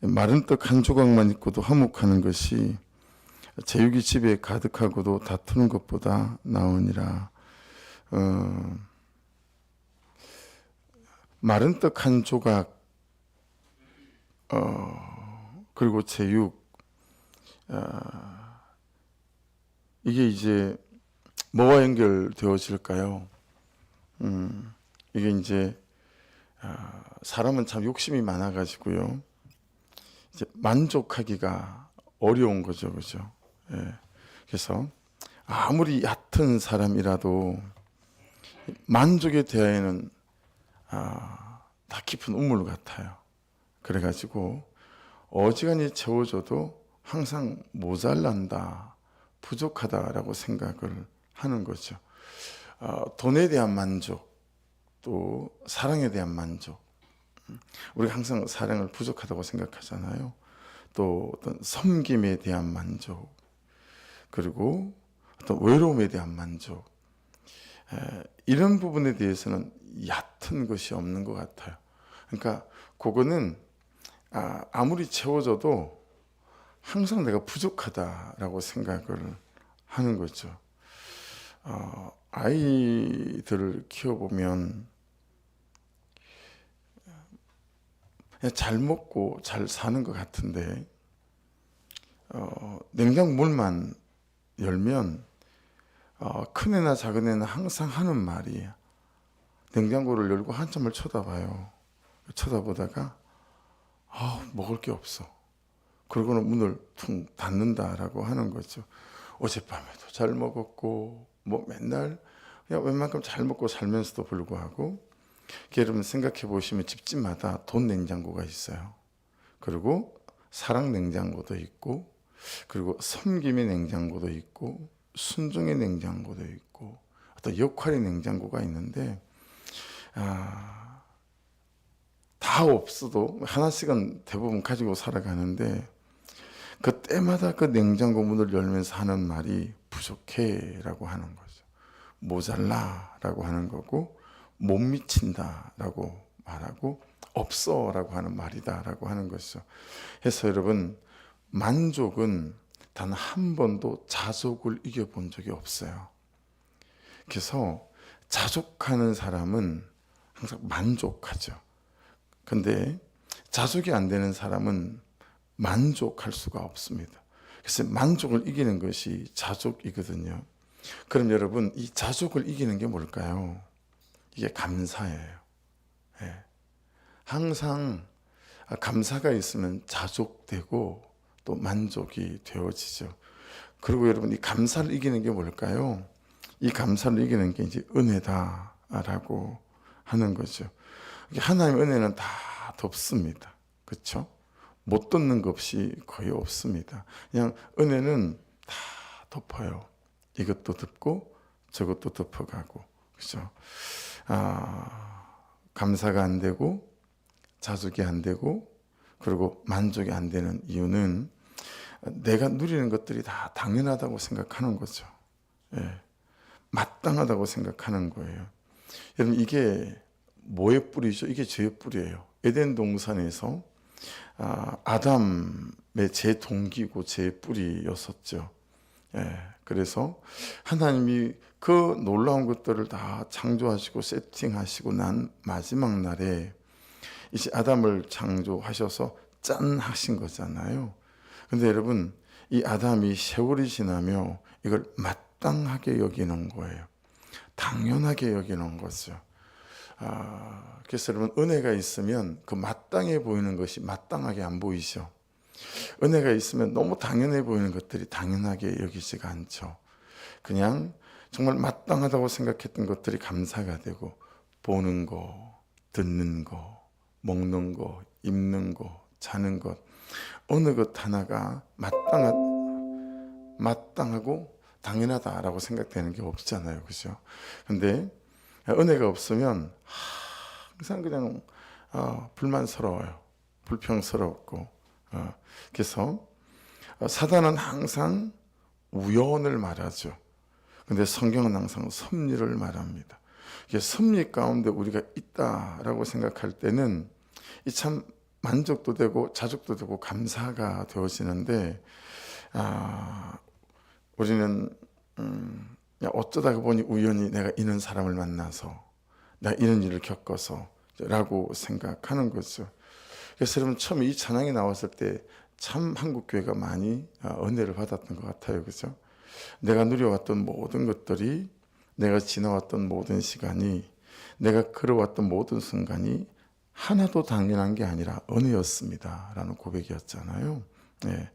마른 떡 한 조각만 있고도 화목하는 것이 제육이 집에 가득하고도 다투는 것보다 나으니라. 마른 떡 한 조각, 그리고 제육, 이게 이제 뭐와 연결되어질까요? 이게 이제 사람은 참 욕심이 많아가지고요. 이제 만족하기가 어려운 거죠, 그죠? 예. 그래서 아무리 얕은 사람이라도 만족에 대하여는 다 깊은 우물 같아요. 그래가지고 어지간히 채워줘도 항상 모자란다, 부족하다라고 생각을 하는 거죠. 돈에 대한 만족, 또 사랑에 대한 만족. 우리가 항상 사랑을 부족하다고 생각하잖아요. 또 어떤 섬김에 대한 만족, 그리고 어떤 외로움에 대한 만족, 이런 부분에 대해서는 얕은 것이 없는 것 같아요. 그러니까 그거는 아무리 채워져도 항상 내가 부족하다라고 생각을 하는 거죠. 아이들을 키워보면 잘 먹고 잘 사는 것 같은데 냉장 물만 열면 큰 애나 작은 애는 항상 하는 말이에요. 냉장고를 열고 한참을 쳐다봐요. 쳐다보다가 먹을 게 없어. 그러고는 문을 퉁 닫는다라고 하는 거죠. 어젯밤에도 잘 먹었고 뭐 맨날 그냥 웬만큼 잘 먹고 살면서도 불구하고, 여러분 생각해 보시면 집집마다 돈 냉장고가 있어요. 그리고 사랑 냉장고도 있고, 그리고 섬김의 냉장고도 있고, 순종의 냉장고도 있고, 어떤 역할의 냉장고가 있는데 다 없어도 하나씩은 대부분 가지고 살아가는데, 그 때마다 그 냉장고 문을 열면서 하는 말이 부족해 라고 하는 거죠. 모자라 라고 하는 거고, 못 미친다 라고 말하고, 없어 라고 하는 말이다 라고 하는 것이죠. 그래서 여러분, 만족은 단 한 번도 자족을 이겨본 적이 없어요. 그래서 자족하는 사람은 항상 만족하죠. 근데 자족이 안 되는 사람은 만족할 수가 없습니다. 그래서 만족을 이기는 것이 자족이거든요. 그럼 여러분, 이 자족을 이기는 게 뭘까요? 이게 감사예요. 예. 항상 감사가 있으면 자족되고 또 만족이 되어지죠. 그리고 여러분, 이 감사를 이기는 게 뭘까요? 이 감사를 이기는 게 이제 은혜다라고 하는 거죠. 하나님의 은혜는 다 덮습니다. 그렇죠? 못 덮는 것이 거의 없습니다. 그냥 은혜는 다 덮어요. 이것도 덮고 저것도 덮어가고, 그렇죠? 감사가 안 되고 자족이 안 되고 그리고 만족이 안 되는 이유는 내가 누리는 것들이 다 당연하다고 생각하는 거죠. 예. 마땅하다고 생각하는 거예요. 여러분, 이게 뭐의 뿌리죠? 이게 죄의 뿌리예요. 에덴 동산에서 아담의 제 동기고 제 뿌리였었죠. 예, 그래서 하나님이 그 놀라운 것들을 다 창조하시고 세팅하시고 난 마지막 날에 이제 아담을 창조하셔서 짠 하신 거잖아요. 근데 여러분, 이 아담이 세월이 지나며 이걸 마땅하게 여기는 거예요. 당연하게 여기는 거죠. 그래서 여러분, 은혜가 있으면 그 마땅해 보이는 것이 마땅하게 안 보이죠. 은혜가 있으면 너무 당연해 보이는 것들이 당연하게 여기지가 않죠. 그냥 정말 마땅하다고 생각했던 것들이 감사가 되고, 보는 거, 듣는 거, 먹는 거, 입는 거, 자는 것, 어느 것 하나가 마땅하고 당연하다라고 생각되는 게 없잖아요. 그죠? 근데 은혜가 없으면 항상 그냥 불만스러워요. 불평스럽고. 그래서 사단은 항상 우연을 말하죠. 근데 성경은 항상 섭리를 말합니다. 섭리 가운데 우리가 있다라고 생각할 때는 이 참 만족도 되고 자족도 되고 감사가 되어지는데, 우리는 어쩌다가 보니 우연히 내가 이런 사람을 만나서 내가 이런 일을 겪어서 라고 생각하는 거죠. 그래서 여러분, 처음에 이 찬양이 나왔을 때 참 한국교회가 많이 은혜를 받았던 것 같아요. 그죠? 내가 누려왔던 모든 것들이, 내가 지나왔던 모든 시간이, 내가 걸어왔던 모든 순간이 하나도 당연한 게 아니라 은혜였습니다 라는 고백이었잖아요. 네.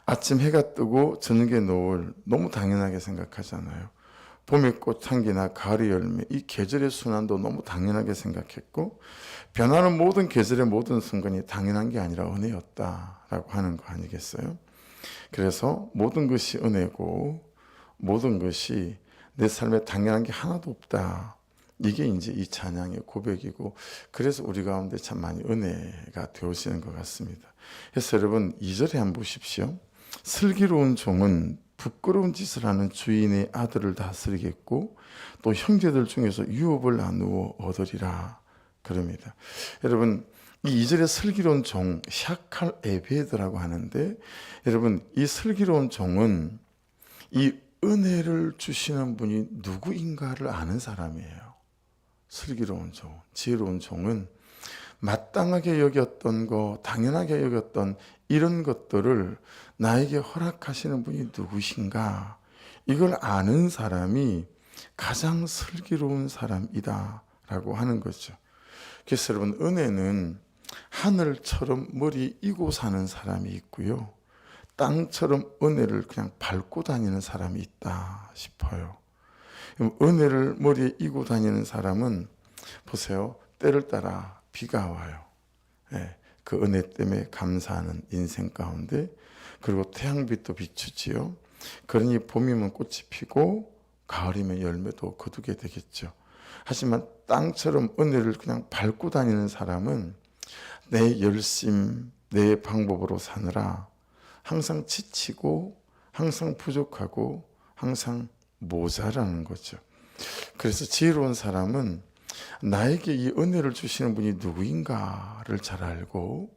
아침 해가 뜨고 저녁에 노을 너무 당연하게 생각하잖아요. 봄의 꽃향기나 가을의 열매, 이 계절의 순환도 너무 당연하게 생각했고, 변하는 모든 계절의 모든 순간이 당연한 게 아니라 은혜였다라고 하는 거 아니겠어요? 그래서 모든 것이 은혜고 모든 것이 내 삶에 당연한 게 하나도 없다. 이게 이제 이 찬양의 고백이고, 그래서 우리 가운데 참 많이 은혜가 되어지는 것 같습니다. 그래서 여러분, 2절에 한번 보십시오. 슬기로운 종은 부끄러운 짓을 하는 주인의 아들을 다스리겠고 또 형제들 중에서 유업을 나누어 얻으리라 그럽니다. 여러분, 이 2절의 슬기로운 종, 샤칼 에베드라고 하는데, 여러분, 이 슬기로운 종은 이 은혜를 주시는 분이 누구인가를 아는 사람이에요. 슬기로운 종, 지혜로운 종은 마땅하게 여겼던 거, 당연하게 여겼던 이런 것들을 나에게 허락하시는 분이 누구신가, 이걸 아는 사람이 가장 슬기로운 사람이다 라고 하는 거죠. 그래서 여러분, 은혜는 하늘처럼 머리 이고 사는 사람이 있고요, 땅처럼 은혜를 그냥 밟고 다니는 사람이 있다 싶어요. 은혜를 머리에 이고 다니는 사람은 보세요, 때를 따라 비가 와요. 그 은혜 때문에 감사하는 인생 가운데, 그리고 태양빛도 비추지요. 그러니 봄이면 꽃이 피고 가을이면 열매도 거두게 되겠죠. 하지만 땅처럼 은혜를 그냥 밟고 다니는 사람은 내 열심, 내 방법으로 사느라 항상 지치고 항상 부족하고 항상 모자라는 거죠. 그래서 지혜로운 사람은 나에게 이 은혜를 주시는 분이 누구인가를 잘 알고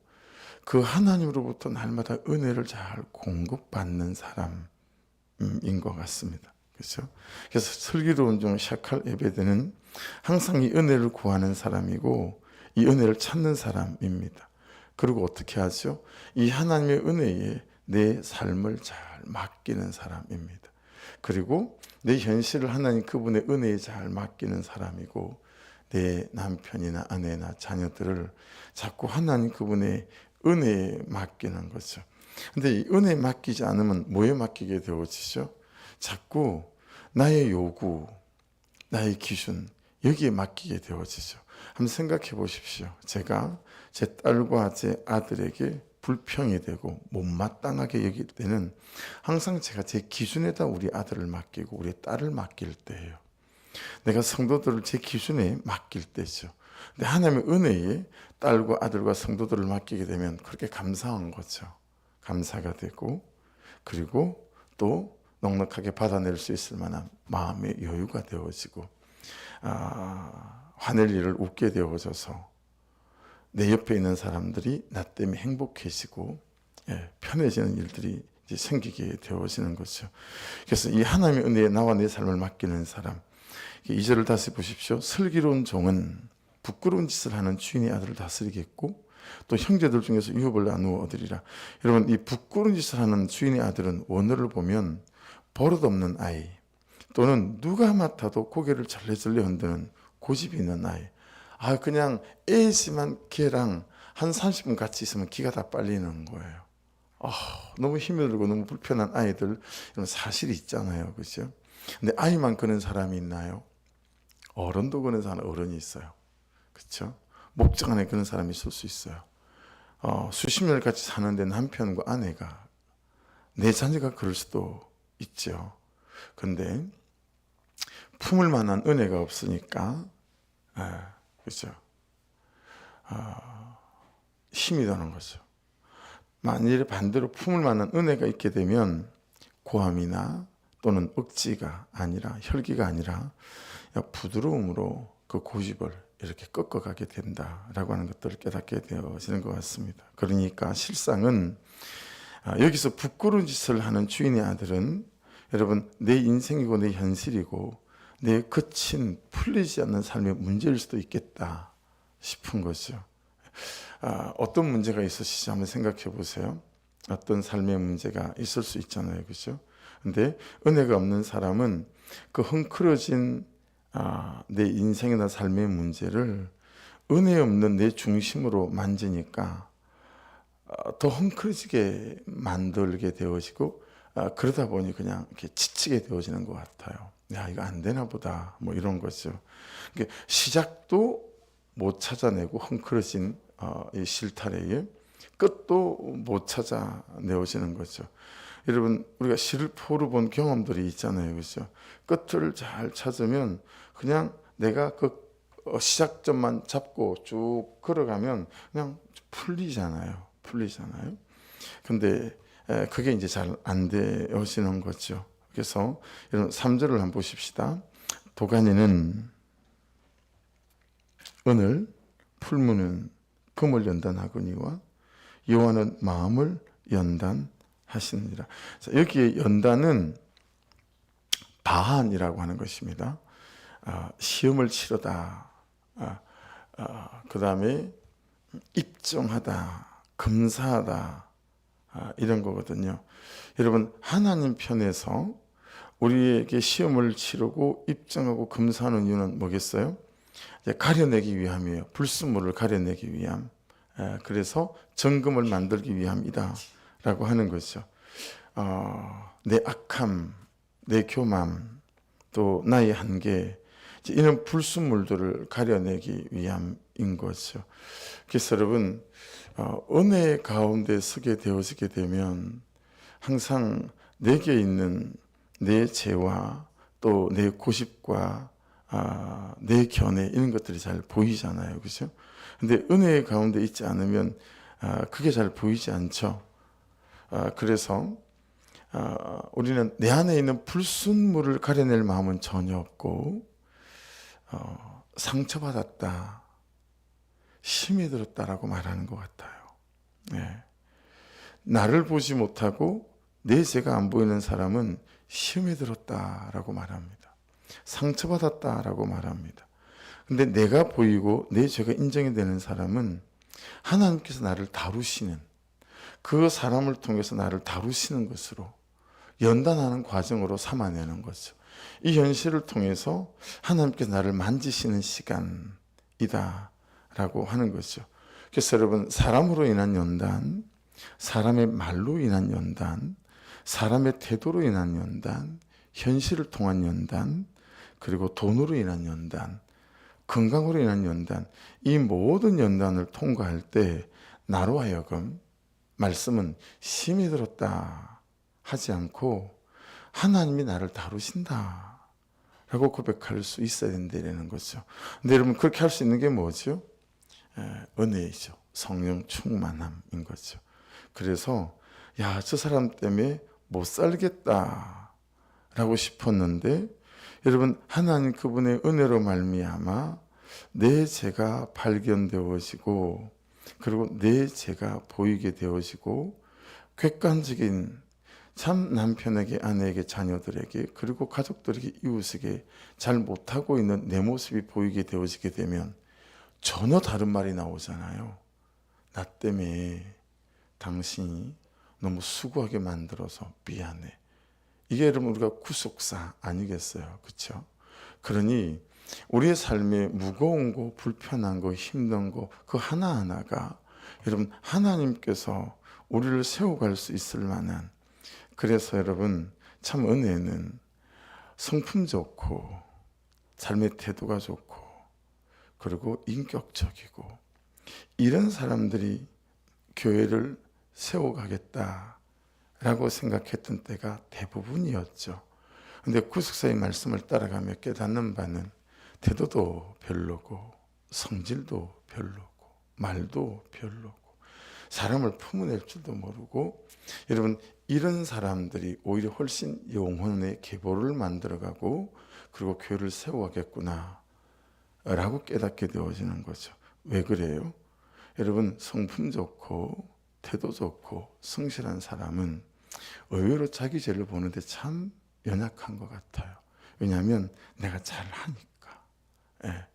그 하나님으로부터 날마다 은혜를 잘 공급받는 사람인 것 같습니다. 그렇죠? 그래서 슬기로운 종 샤칼 에베드는 항상 이 은혜를 구하는 사람이고 이 은혜를 찾는 사람입니다. 그리고 어떻게 하죠? 이 하나님의 은혜에 내 삶을 잘 맡기는 사람입니다. 그리고 내 현실을 하나님 그분의 은혜에 잘 맡기는 사람이고, 내 남편이나 아내나 자녀들을 자꾸 하나님 그분의 은혜에 맡기는 거죠. 근데 이 은혜에 맡기지 않으면 뭐에 맡기게 되어지죠? 자꾸 나의 요구, 나의 기준, 여기에 맡기게 되어지죠. 한번 생각해 보십시오. 제가 제 딸과 제 아들에게 불평이 되고 못마땅하게 여길 때는 항상 제가 제 기준에다 우리 아들을 맡기고 우리 딸을 맡길 때예요. 내가 성도들을 제 기준에 맡길 때죠. 근데 하나님의 은혜에 딸과 아들과 성도들을 맡기게 되면 그렇게 감사한 거죠. 감사가 되고, 그리고 또 넉넉하게 받아낼 수 있을 만한 마음의 여유가 되어지고, 화낼 일을 웃게 되어져서 내 옆에 있는 사람들이 나 때문에 행복해지고 편해지는 일들이 이제 생기게 되어지는 거죠. 그래서 이 하나님의 은혜에 나와 내 삶을 맡기는 사람, 2절을 다시 보십시오. 슬기로운 종은 부끄러운 짓을 하는 주인의 아들을 다스리겠고 또 형제들 중에서 유업을 나누어 얻으리라. 여러분, 이 부끄러운 짓을 하는 주인의 아들은 원어를 보면 버릇없는 아이, 또는 누가 맡아도 고개를 절레절레 흔드는 고집이 있는 아이. 그냥 애지만 걔랑 한 30분 같이 있으면 기가 다 빨리는 거예요. 너무 힘이 들고 너무 불편한 아이들, 이런 사실이 있잖아요. 그죠? 근데 아이만 그런 사람이 있나요? 어른도 그런 사람, 어른이 있어요. 그렇죠? 목장 안에 그런 사람이 있을 수 있어요. 수십 년을 같이 사는데 남편과 아내가, 내 자녀가 그럴 수도 있죠. 근데 품을 만한 은혜가 없으니까, 그렇죠? 힘이 드는 거죠. 만일에 반대로 품을 만한 은혜가 있게 되면 고함이나 또는 억지가 아니라, 혈기가 아니라 부드러움으로 그 고집을 이렇게 꺾어가게 된다라고 하는 것들을 깨닫게 되어지는 것 같습니다. 그러니까 실상은 여기서 부끄러운 짓을 하는 주인의 아들은 여러분 내 인생이고 내 현실이고 내 거친 풀리지 않는 삶의 문제일 수도 있겠다 싶은 거죠. 어떤 문제가 있으시지 한번 생각해 보세요. 어떤 삶의 문제가 있을 수 있잖아요, 그렇죠? 근데 은혜가 없는 사람은 그 헝클어진 내 인생이나 삶의 문제를 은혜 없는 내 중심으로 만지니까 더 헝클어지게 만들게 되어지고 그러다 보니 그냥 이렇게 지치게 되어지는 것 같아요. 야, 이거 안 되나 보다, 뭐 이런 거죠. 시작도 못 찾아내고 헝클어진 이 실타래에 끝도 못 찾아내어지는 거죠. 여러분, 우리가 시를 포로 본 경험들이 있잖아요, 그렇죠? 끝을 잘 찾으면 그냥 내가 그 시작점만 잡고 쭉 걸어가면 그냥 풀리잖아요. 근데 그게 이제 잘 안 되어지는 거죠. 그래서 여러분 3절을 한번 보십시다. 도가니는 은을, 풀무는 금을 연단하거니와 여호와는 마음을 연단하시느니라. 자, 여기에 연단은 다한이라고 하는 것입니다. 시험을 치르다, 그 다음에 입증하다, 검사하다, 이런 거거든요. 여러분, 하나님 편에서 우리에게 시험을 치르고 입증하고 검사하는 이유는 뭐겠어요? 가려내기 위함이에요. 불순물을 가려내기 위함. 그래서 정금을 만들기 위함이다 라고 하는 거죠. 내 악함, 내 교만, 또 나의 한계, 이런 불순물들을 가려내기 위함인 거죠. 그래서 여러분, 은혜 가운데 서게 되어지게 되면 항상 내게 있는 내 죄와 또 내 고집과 내 견해, 이런 것들이 잘 보이잖아요, 그렇죠? 근데 은혜 가운데 있지 않으면 그게 잘 보이지 않죠. 그래서 우리는 내 안에 있는 불순물을 가려낼 마음은 전혀 없고 상처받았다, 힘이 들었다라고 말하는 것 같아요. 네. 나를 보지 못하고 내 죄가 안 보이는 사람은 힘이 들었다라고 말합니다. 상처받았다라고 말합니다. 근데 내가 보이고 내 죄가 인정이 되는 사람은 하나님께서 나를 다루시는, 그 사람을 통해서 나를 다루시는 것으로 연단하는 과정으로 삼아내는 거죠. 이 현실을 통해서 하나님께서 나를 만지시는 시간이다 라고 하는 거죠. 그래서 여러분, 사람으로 인한 연단, 사람의 말로 인한 연단, 사람의 태도로 인한 연단, 현실을 통한 연단, 그리고 돈으로 인한 연단, 건강으로 인한 연단, 이 모든 연단을 통과할 때 나로 하여금 말씀은 심히 들었다 하지 않고 하나님이 나를 다루신다 라고 고백할 수 있어야 된다는 거죠. 근데 여러분, 그렇게 할 수 있는 게 뭐죠? 은혜이죠. 성령 충만함인 거죠. 그래서 야, 저 사람 때문에 못 살겠다 라고 싶었는데 여러분, 하나님 그분의 은혜로 말미암아 내 죄가 발견되어지고 그리고 내 죄가 보이게 되어지고 객관적인 참 남편에게, 아내에게, 자녀들에게, 그리고 가족들에게, 이웃에게 잘 못하고 있는 내 모습이 보이게 되어지게 되면 전혀 다른 말이 나오잖아요. 나 때문에 당신이 너무 수고하게 만들어서 미안해. 이게 여러분 우리가 구속사 아니겠어요? 그렇죠? 그러니 우리의 삶에 무거운 거, 불편한 거, 힘든 거, 그 하나하나가 여러분 하나님께서 우리를 세워갈 수 있을 만한, 그래서 여러분 참 은혜는 성품 좋고 삶의 태도가 좋고 그리고 인격적이고 이런 사람들이 교회를 세워가겠다라고 생각했던 때가 대부분이었죠. 근데 구속사의 말씀을 따라가며 깨닫는 바는 태도도 별로고 성질도 별로고 말도 별로고 사람을 품어낼 줄도 모르고, 여러분 이런 사람들이 오히려 훨씬 영혼의 계보를 만들어가고 그리고 교회를 세워가겠구나 라고 깨닫게 되어지는 거죠. 왜 그래요? 여러분, 성품 좋고 태도 좋고 성실한 사람은 의외로 자기 죄를 보는데 참 연약한 것 같아요. 왜냐하면 내가 잘하니까, 예,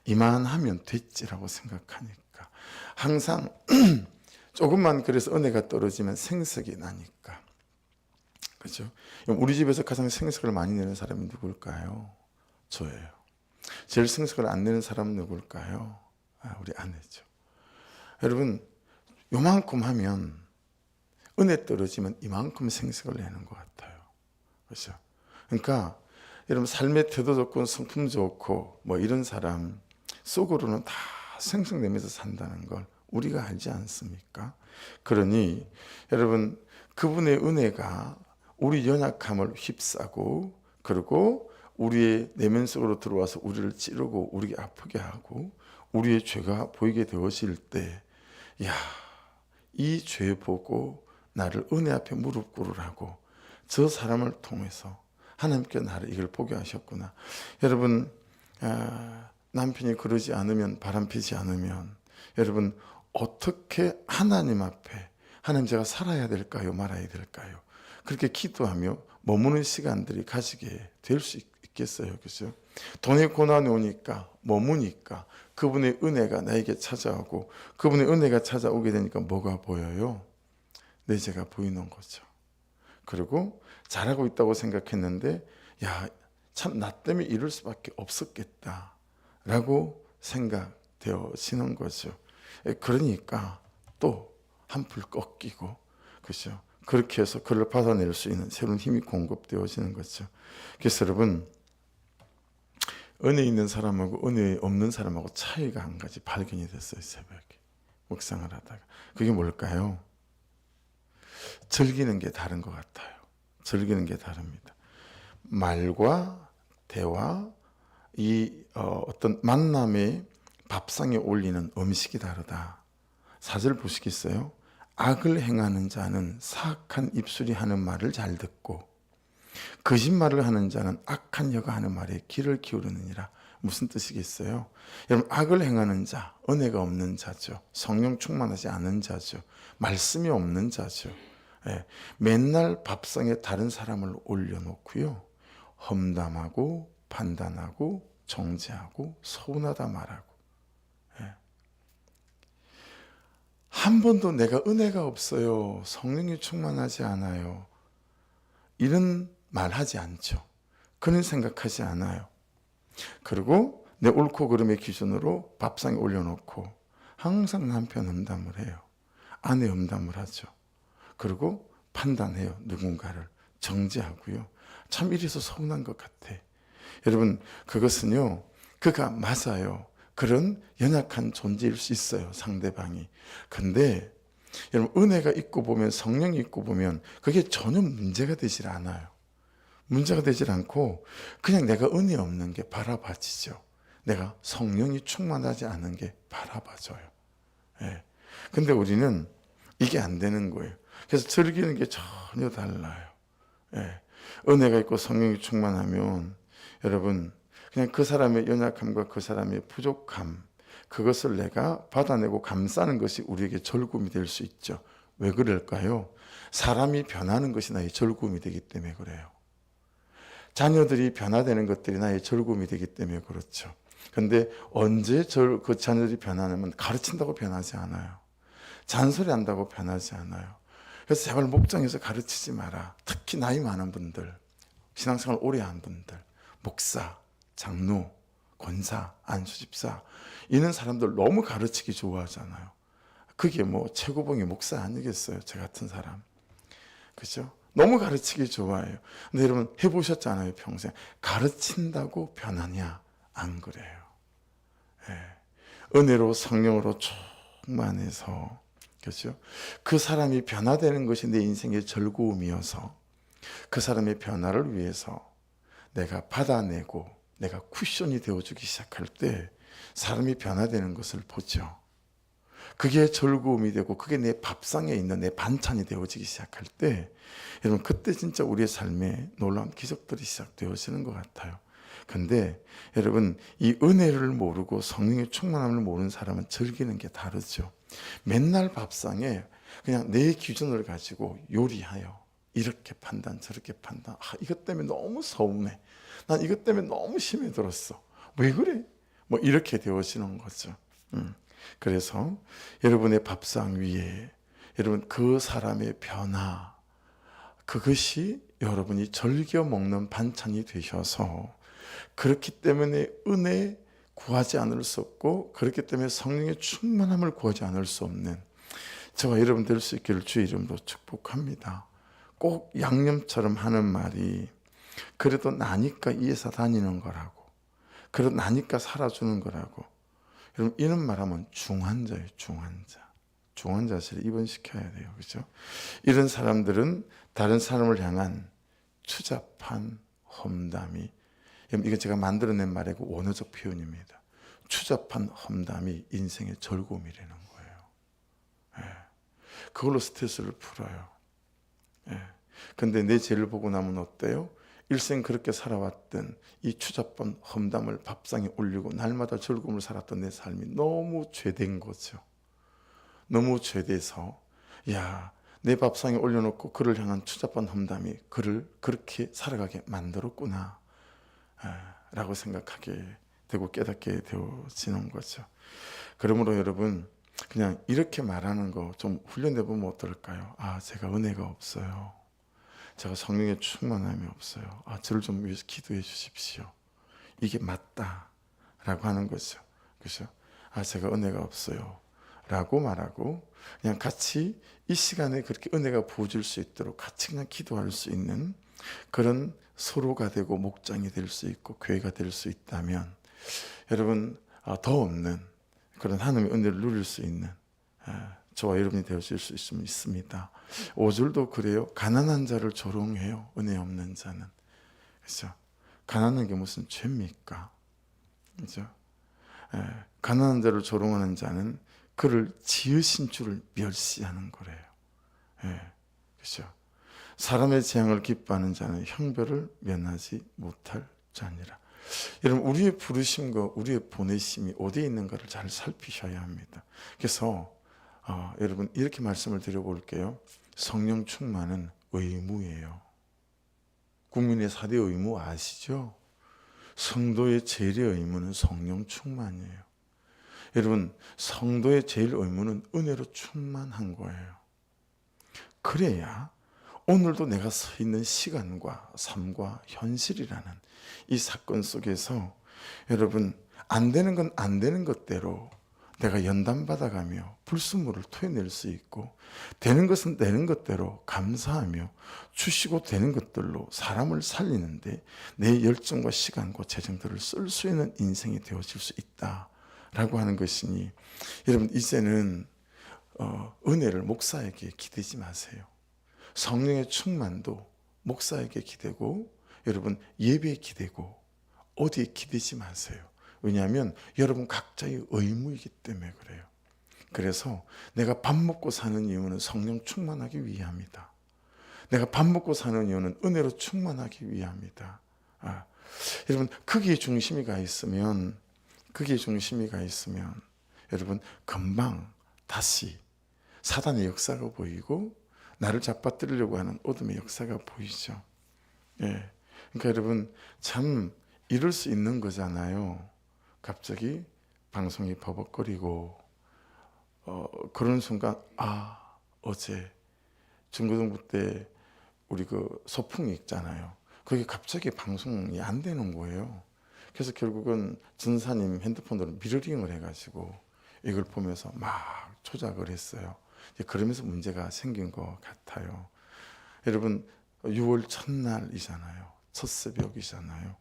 이만하면 됐지라고 생각하니까, 항상 조금만 그래서 은혜가 떨어지면 생색이 나니까. 그렇죠? 우리 집에서 가장 생색을 많이 내는 사람이 누굴까요? 저예요. 제일 생색을 안 내는 사람은 누굴까요? 우리 아내죠. 여러분, 요만큼 하면 은혜 떨어지면 이만큼 생색을 내는 것 같아요. 그렇죠? 그러니까 여러분, 삶의 태도 좋고 성품 좋고 뭐 이런 사람 속으로는 다 생색내면서 산다는 걸 우리가 알지 않습니까? 그러니 여러분, 그분의 은혜가 우리 연약함을 휩싸고, 그리고 우리의 내면 속으로 들어와서 우리를 찌르고 우리가 아프게 하고 우리의 죄가 보이게 되어질 때, 야, 이 죄 보고 나를 은혜 앞에 무릎 꿇으라고 저 사람을 통해서 하나님께 나를 이걸 보게 하셨구나. 여러분, 남편이 그러지 않으면, 바람피지 않으면 여러분 어떻게 하나님 앞에, 하나님 제가 살아야 될까요, 말아야 될까요? 그렇게 기도하며 머무는 시간들이 가지게 될 수 있겠어요. 그죠? 돈의 고난이 오니까 머무니까 그분의 은혜가 나에게 찾아오고, 그분의 은혜가 찾아오게 되니까 뭐가 보여요? 내 죄가 보이는 거죠. 그리고 잘하고 있다고 생각했는데, 야, 참 나 때문에 이럴 수밖에 없었겠다 라고 생각되어지는 거죠. 그러니까 또 한풀 꺾이고, 그죠? 그렇게 해서 그를 받아낼 수 있는 새로운 힘이 공급되어지는 거죠. 그래서 여러분, 은혜 있는 사람하고 은혜 없는 사람하고 차이가 한 가지 발견이 됐어요. 새벽에 묵상을 하다가. 그게 뭘까요? 즐기는 게 다른 것 같아요. 즐기는 게 다릅니다. 말과 대화, 이 어떤 만남의 밥상에 올리는 음식이 다르다. 4절 보시겠어요? 악을 행하는 자는 사악한 입술이 하는 말을 잘 듣고 거짓말을 하는 자는 악한 여가 하는 말에 귀를 기울이느니라. 무슨 뜻이겠어요? 여러분, 악을 행하는 자, 은혜가 없는 자죠. 성령 충만하지 않은 자죠. 말씀이 없는 자죠. 예, 맨날 밥상에 다른 사람을 올려놓고요, 험담하고 판단하고 정죄하고 서운하다 말하고, 예. 한 번도 내가 은혜가 없어요, 성령이 충만하지 않아요, 이런 말 하지 않죠. 그는 생각하지 않아요. 그리고 내 옳고 그름의 기준으로 밥상에 올려놓고 항상 남편 험담을 해요. 아내 험담을 하죠. 그리고 판단해요. 누군가를 정죄하고요. 참 이래서 서운한 것 같아. 여러분, 그것은요, 그가 맞아요. 그런 연약한 존재일 수 있어요, 상대방이. 근데 여러분, 은혜가 있고 보면, 성령이 있고 보면 그게 전혀 문제가 되질 않아요. 문제가 되질 않고 그냥 내가 은혜 없는 게 바라봐지죠. 내가 성령이 충만하지 않은 게 바라봐져요. 예. 근데 우리는 이게 안 되는 거예요. 그래서 즐기는 게 전혀 달라요. 예. 은혜가 있고 성령이 충만하면 여러분, 그냥 그 사람의 연약함과 그 사람의 부족함, 그것을 내가 받아내고 감싸는 것이 우리에게 절구음이 될 수 있죠. 왜 그럴까요? 사람이 변하는 것이 나의 절구음이 되기 때문에 그래요. 자녀들이 변화되는 것들이 나의 절구음이 되기 때문에 그렇죠. 그런데 언제 그 자녀들이 변하냐면, 가르친다고 변하지 않아요. 잔소리한다고 변하지 않아요. 그래서 제발 목장에서 가르치지 마라. 특히 나이 많은 분들, 신앙생활 오래 한 분들, 목사, 장로, 권사, 안수집사, 이런 사람들 너무 가르치기 좋아하잖아요. 그게 뭐 최고봉의 목사 아니겠어요? 저 같은 사람. 그죠? 너무 가르치기 좋아해요. 근데 여러분, 해보셨잖아요, 평생. 가르친다고 변하냐? 안 그래요. 예. 은혜로 성령으로 충만해서, 그렇죠? 그 사람이 변화되는 것이 내 인생의 즐거움이어서 그 사람의 변화를 위해서 내가 받아내고 내가 쿠션이 되어주기 시작할 때 사람이 변화되는 것을 보죠. 그게 즐거움이 되고 그게 내 밥상에 있는 내 반찬이 되어지기 시작할 때, 여러분, 그때 진짜 우리의 삶에 놀라운 기적들이 시작되어지는 것 같아요. 근데 여러분, 이 은혜를 모르고 성령의 충만함을 모르는 사람은 즐기는 게 다르죠. 맨날 밥상에 그냥 내 기준을 가지고 요리하여 이렇게 판단 저렇게 판단, 이것 때문에 너무 서운해, 난 이것 때문에 너무 힘이 들었어, 왜 그래, 뭐 이렇게 되어지는 거죠. 그래서 여러분의 밥상 위에 여러분 그 사람의 변화, 그것이 여러분이 즐겨 먹는 반찬이 되셔서, 그렇기 때문에 은혜 구하지 않을 수 없고, 그렇기 때문에 성령의 충만함을 구하지 않을 수 없는 저와 여러분 될 수 있기를 주의 이름으로 축복합니다. 꼭 양념처럼 하는 말이 그래도 나니까 이 회사 다니는 거라고, 그래도 나니까 살아주는 거라고. 여러분, 이런 말하면 중환자예요. 중환자실에 입원시켜야 돼요. 그렇죠? 이런 사람들은 다른 사람을 향한 추잡한 험담이, 이거 제가 만들어낸 말이고 원어적 표현입니다. 추잡한 험담이 인생의 즐거움이라는 거예요. 그걸로 스트레스를 풀어요. 근데 내 죄를 보고 나면 어때요? 일생 그렇게 살아왔던 이 추잡한 험담을 밥상에 올리고 날마다 즐거움을 살았던 내 삶이 너무 죄된 거죠. 너무 죄돼서, 내 밥상에 올려놓고 그를 향한 추잡한 험담이 그를 그렇게 살아가게 만들었구나 라고 생각하게 되고 깨닫게 되어지는 거죠. 그러므로 여러분, 그냥 이렇게 말하는 거 좀 훈련해 보면 어떨까요? 제가 은혜가 없어요, 제가 성령의 충만함이 없어요, 저를 좀 위해서 기도해 주십시오, 이게 맞다 라고 하는 거죠. 그렇죠? 제가 은혜가 없어요 라고 말하고, 그냥 같이 이 시간에 그렇게 은혜가 부어질 수 있도록 같이 그냥 기도할 수 있는 그런 서로가 되고 목장이 될 수 있고 교회가 될 수 있다면, 여러분 더 없는 그런 하나님의 은혜를 누릴 수 있는 저와 여러분이 되어질 수 있습니다. 5절도 그래요. 가난한 자를 조롱해요, 은혜 없는 자는. 그렇죠? 가난한 게 무슨 죄입니까? 그렇죠? 가난한 자를 조롱하는 자는 그를 지으신 줄을 멸시하는 거래요. 그렇죠? 사람의 재앙을 기뻐하는 자는 형벌을 면하지 못할 자니라. 여러분, 우리의 부르심과 우리의 보내심이 어디에 있는가를 잘 살피셔야 합니다. 그래서 여러분, 이렇게 말씀을 드려볼게요. 성령 충만은 의무예요. 국민의 4대 의무 아시죠? 성도의 제일 의무는 성령 충만이에요. 여러분, 성도의 제일 의무는 은혜로 충만한 거예요. 그래야 오늘도 내가 서 있는 시간과 삶과 현실이라는 이 사건 속에서 여러분, 안 되는 건 안 되는 것대로 내가 연단받아가며 불순물을 토해낼 수 있고, 되는 것은 되는 것대로 감사하며 주시고 되는 것들로 사람을 살리는데 내 열정과 시간과 재정들을 쓸 수 있는 인생이 되어질 수 있다라고 하는 것이니, 여러분 이제는 은혜를 목사에게 기대지 마세요. 성령의 충만도 목사에게 기대고, 여러분 예배에 기대고, 어디에 기대지 마세요. 왜냐하면 여러분 각자의 의무이기 때문에 그래요. 그래서 내가 밥 먹고 사는 이유는 성령 충만하기 위함이다. 내가 밥 먹고 사는 이유는 은혜로 충만하기 위함이다. 여러분, 거기에 중심이 가 있으면 여러분 금방 다시 사단의 역사가 보이고 나를 잡아뜨리려고 하는 어둠의 역사가 보이죠. 그러니까 여러분, 참 이럴 수 있는 거잖아요. 갑자기 방송이 버벅거리고 그런 순간, 어제 중고등부 때 우리 그 소풍이 있잖아요. 그게 갑자기 방송이 안 되는 거예요. 그래서 결국은 전사님 핸드폰으로 미러링을 해가지고 이걸 보면서 막 조작을 했어요. 그러면서 문제가 생긴 것 같아요. 여러분, 6월 첫날이잖아요. 첫 새벽이잖아요.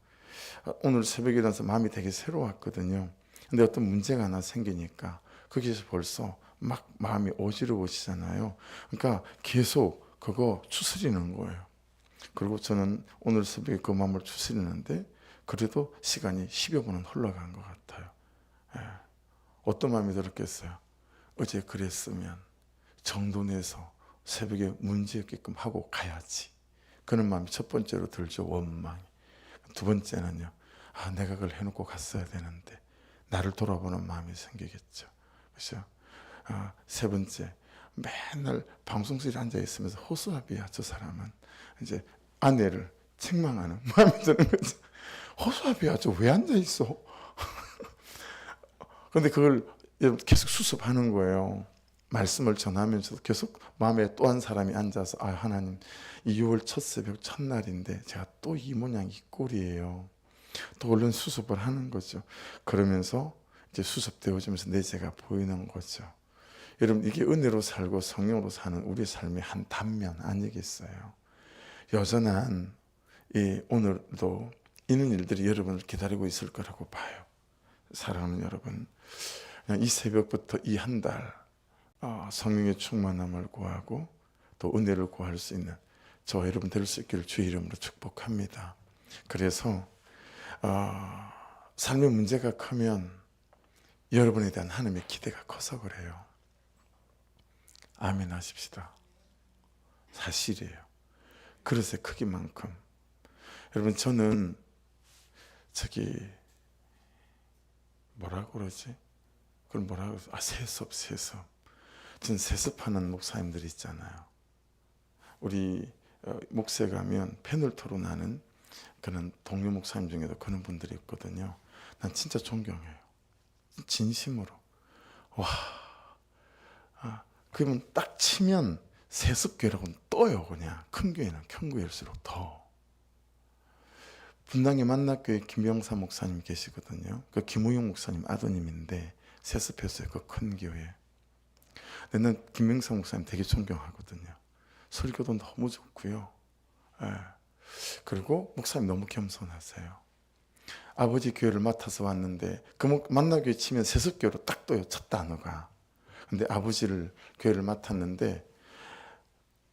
오늘 새벽에 일어나서 마음이 되게 새로웠거든요. 근데 어떤 문제가 하나 생기니까 거기서 벌써 막 마음이 어지러워지잖아요. 그러니까 계속 그거 추스리는 거예요. 그리고 저는 오늘 새벽에 그 마음을 추스리는데 그래도 시간이 10여 분은 흘러간 것 같아요. 어떤 마음이 들었겠어요? 어제 그랬으면 정도 내서 새벽에 문제 없게끔 하고 가야지. 그런 마음이 첫 번째로 들죠. 원망이. 두 번째는요, 내가 그걸 해놓고 갔어야 되는데 나를 돌아보는 마음이 생기겠죠. 그렇죠? 세 번째, 맨날 방송실에 앉아 있으면서 호수아비야 저 사람은 이제 아내를 책망하는 마음이 드는 거죠. 호수아비야 저 왜 앉아 있어? 근데 그걸 계속 수습하는 거예요. 말씀을 전하면서도 계속 마음에 또 한 사람이 앉아서 하나님 이 6월 첫 새벽 첫날인데 제가 또 이 모양 이 꼴이에요. 또 얼른 수습을 하는 거죠. 그러면서 이제 수습되어지면서 내재가 보이는 거죠. 여러분 이게 은혜로 살고 성령으로 사는 우리 삶의 한 단면 아니겠어요? 여전한 오늘도 이런 일들이 여러분을 기다리고 있을 거라고 봐요. 사랑하는 여러분, 이 새벽부터 이 한 달 성령의 충만함을 구하고 또 은혜를 구할 수 있는 저와 여러분 될 수 있기를 주의 이름으로 축복합니다. 그래서 삶의 문제가 크면 여러분에 대한 하나님의 기대가 커서 그래요. 아멘 하십시다. 사실이에요. 그릇의 크기만큼. 여러분 저는 뭐라고 그러지? 그걸 뭐라고 그러지? 세습. 전 세습하는 목사님들 있잖아요. 우리 목사에 가면 패널 토론하는 그런 동료 목사님 중에도 그런 분들이 있거든요. 난 진짜 존경해요. 진심으로. 그러면 딱 치면 세습교회라고는 떠요. 그냥 큰 교회는 큰 교회일수록 더. 분당의 만납교회 김병사 목사님 계시거든요. 그 김우영 목사님 아드님인데 세습했어요. 그 큰 교회. 근데 난 김병사 목사님 되게 존경하거든요. 설교도 너무 좋고요. 그리고 목사님 너무 겸손하세요. 아버지 교회를 맡아서 왔는데 그 만나교회 치면 세습교회로 딱 떠요. 첫 단어가. 근데 아버지를 교회를 맡았는데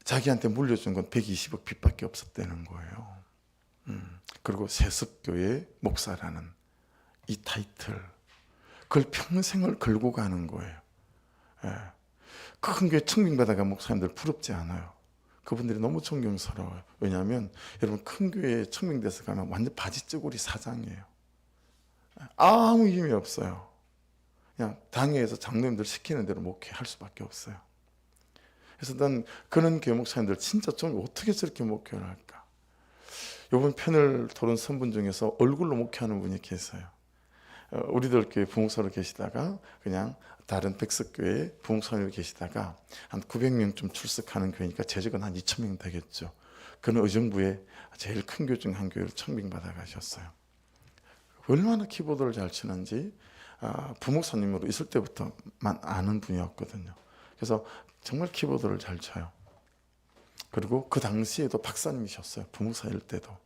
자기한테 물려준 건 120억 빚밖에 없었다는 거예요. 그리고 세습교회 목사라는 이 타이틀, 그걸 평생을 걸고 가는 거예요. 큰 교회 청빙받아가 목사님들 부럽지 않아요. 그분들이 너무 존경스러워요. 왜냐하면 여러분 큰 교회에 청빙돼서 가면 완전 바지쩌구리 사장이에요. 아무 힘이 없어요. 그냥 당회에서 장로님들 시키는 대로 목회할 수밖에 없어요. 그래서 난 그런 교회 목사님들 진짜 좀 어떻게 저렇게 목회를 할까? 이번 패널 토론 선분 중에서 얼굴로 목회하는 분이 계세요. 우리들 교회 부목사로 계시다가 그냥 다른 백석교회 부목사로 계시다가 한 900명쯤 출석하는 교회니까 재직은 한 2000명 되겠죠. 그는 의정부의 제일 큰 교회 중 한 교회를 청빙받아 가셨어요. 얼마나 키보드를 잘 치는지 부목사님으로 있을 때부터만 아는 분이었거든요. 그래서 정말 키보드를 잘 쳐요. 그리고 그 당시에도 박사님이셨어요. 부목사일 때도.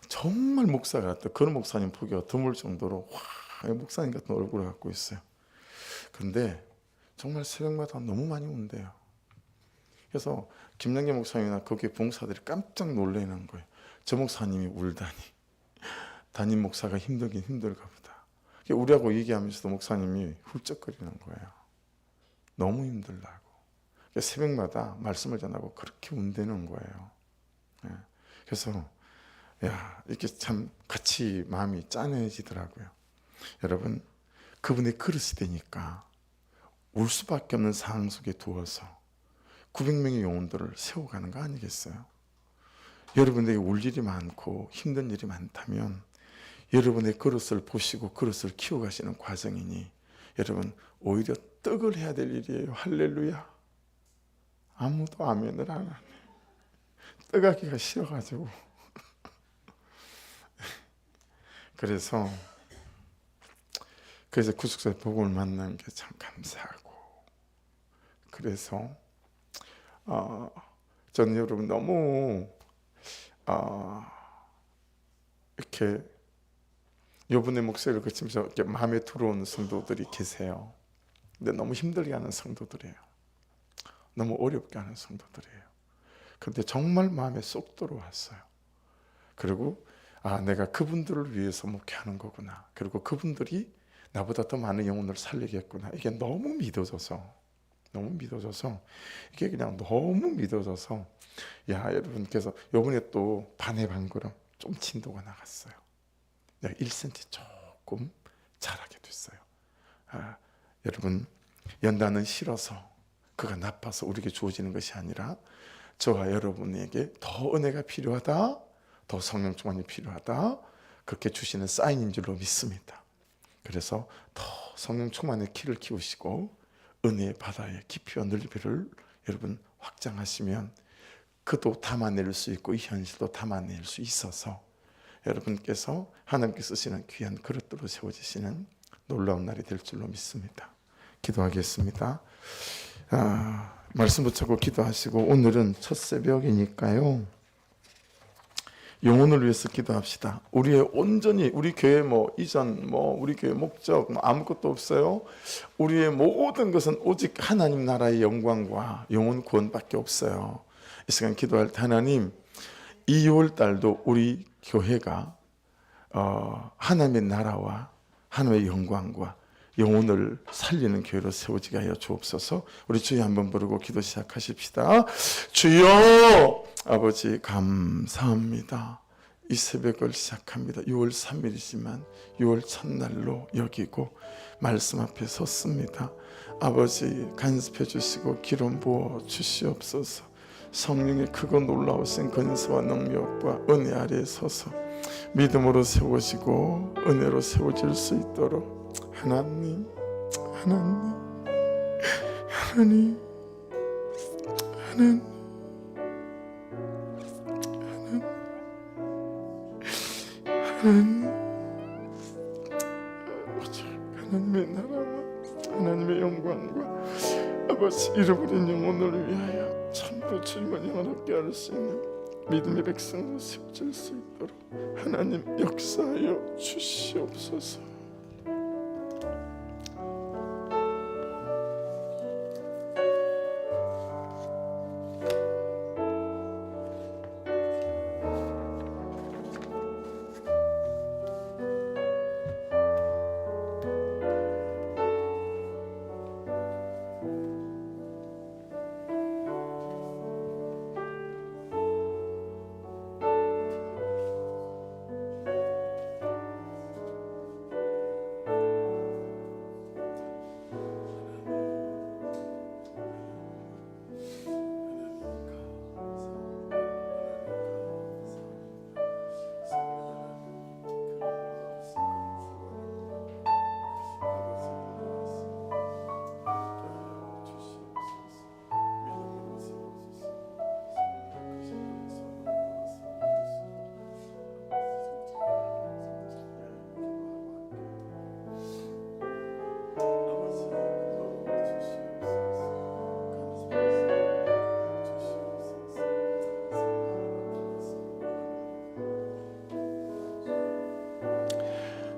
정말 목사 같아요. 그런 목사님 보기가 드물 정도로 목사님 같은 얼굴을 갖고 있어요. 그런데 정말 새벽마다 너무 많이 운대요. 그래서 김남기 목사님이나 거기 부목사들이 깜짝 놀라는 거예요. 저 목사님이 울다니. 담임 목사가 힘들긴 힘들까 보다. 우리하고 얘기하면서도 목사님이 훌쩍거리는 거예요. 너무 힘들다고. 새벽마다 말씀을 전하고 그렇게 운대는 거예요. 그래서 이렇게 참 같이 마음이 짠해지더라고요. 여러분, 그분의 그릇이 되니까 울 수밖에 없는 상황 속에 두어서 900명의 영혼들을 세워가는 거 아니겠어요? 여러분에게 울 일이 많고 힘든 일이 많다면 여러분의 그릇을 보시고 그릇을 키워가시는 과정이니 여러분 오히려 떡을 해야 될 일이에요. 할렐루야. 아무도 아멘을 안 하네. 떡하기가 싫어가지고. 그래서 구속사의 복음을 만난 게 참 감사하고, 그래서 저는 여러분 너무 이렇게 여분의 목소리를 거치면서 이렇게 마음에 들어오는 성도들이 계세요. 근데 너무 힘들게 하는 성도들이에요. 너무 어렵게 하는 성도들이에요. 그런데 정말 마음에 쏙 들어왔어요. 그리고 내가 그분들을 위해서 목회하는 거구나. 그리고 그분들이 나보다 더 많은 영혼을 살리겠구나. 이게 너무 믿어져서 이게 그냥 너무 믿어져서 여러분께서 이번에 또 반의 반걸음 좀 진도가 나갔어요. 내가 1cm 조금 자라게 됐어요. 여러분, 연단은 싫어서, 그가 나빠서 우리에게 주어지는 것이 아니라 저와 여러분에게 더 은혜가 필요하다, 더 성령 충만이 필요하다, 그렇게 주시는 사인인 줄로 믿습니다. 그래서 더 성령 충만의 키를 키우시고 은혜의 바다의 깊이와 넓이를 여러분 확장하시면 그도 담아낼 수 있고 이 현실도 담아낼 수 있어서 여러분께서 하나님께서 쓰시는 귀한 그릇들로 세워지시는 놀라운 날이 될 줄로 믿습니다. 기도하겠습니다. 말씀 붙잡고 기도하시고, 오늘은 첫 새벽이니까요, 영혼을 위해서 기도합시다. 우리의 온전히, 우리 교회 이전 우리 교회 목적 아무것도 없어요. 우리의 모든 것은 오직 하나님 나라의 영광과 영혼 구원밖에 없어요. 이 시간 기도할 때, 하나님, 이 6월 달도 우리 교회가 하나님의 나라와 하나님의 영광과 영혼을 살리는 교회로 세워지게 하여 주옵소서. 우리 주여 한번 부르고 기도 시작하십시다. 주여, 아버지 감사합니다. 이 새벽을 시작합니다. 6월 3일이지만 6월 첫날로 여기고 말씀 앞에 섰습니다. 아버지 간섭해 주시고 기름 부어 주시옵소서. 성령의 크고 놀라우신 권세와 능력과 은혜 아래에 서서 믿음으로 세워지고 은혜로 세워질 수 있도록 하나님, 하나님, 하나님, 하나님, 하나님, 하나님의 나라와 하나님의 영광과 아버지 잃어버린 영혼을 위하여 참으로 주님을 영원하게 할 수 있는 믿음의 백성으로 세워질 수 있도록 하나님 역사하여 주시옵소서.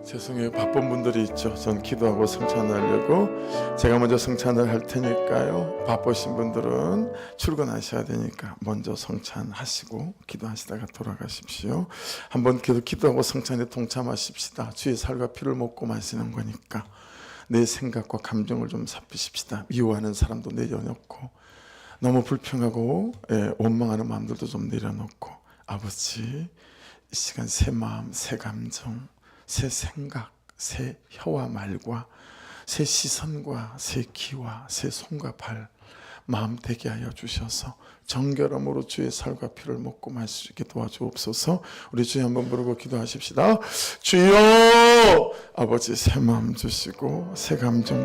죄송해요. 바쁜 분들이 있죠. 전 기도하고 성찬하려고 제가 먼저 성찬을 할 테니까요. 바쁘신 분들은 출근하셔야 되니까 먼저 성찬하시고 기도하시다가 돌아가십시오. 한번 기도하고 성찬에 동참하십시다. 주의 살과 피를 먹고 마시는 거니까 내 생각과 감정을 좀 살피십시다. 미워하는 사람도 내려놓고 너무 불평하고 원망하는 마음들도 좀 내려놓고, 아버지 이 시간 새 마음, 새 감정, 새 생각, 새 혀와 말과 새 시선과 새 귀와 새 손과 발 마음 되게 하여 주셔서 정결함으로 주의 살과 피를 먹고 마실 수 있게 도와주옵소서. 우리 주여 한번 부르고 기도하십시다. 주여, 아버지 새 마음 주시고 새 감정